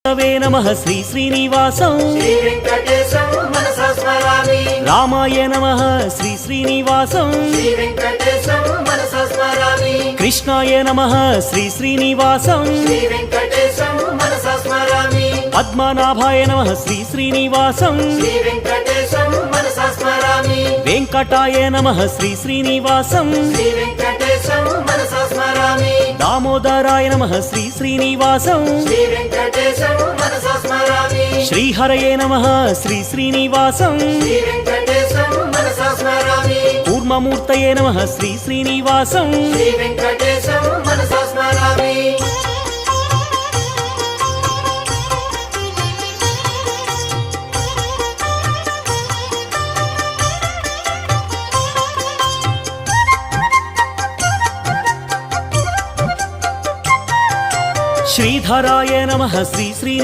नमः श्री श्रीनिवासं श्री वेंकटेशं मनसा स्मरामि। रामाय नमः श्री श्रीनिवासं श्री वेंकटेशं मनसा स्मरामि। कृष्णाय नमः श्री श्रीनिवासं श्री वेंकटेशं मनसा स्मरामि। पद्मनाभाय नमः श्री श्रीनिवासं श्री वेंकटेशं मनसा स्मरामि। वेंकटाय नमः श्री श्रीनिवासं श्री वेंकटेशं मनसा स्मरामि। दामोदराय नमः श्री श्रीनिवासं श्री वेंकटेशं मनसा स्मरामि। श्रीहरये नमः श्री श्रीनिवासं श्री वेंकटेशं मनसा स्मरामि। कूर्ममूर्तये नमः श्री श्रीनिवासं श्री वेंकटेशं मनसा स्मरामि। श्रीधराय नमः श्री श्री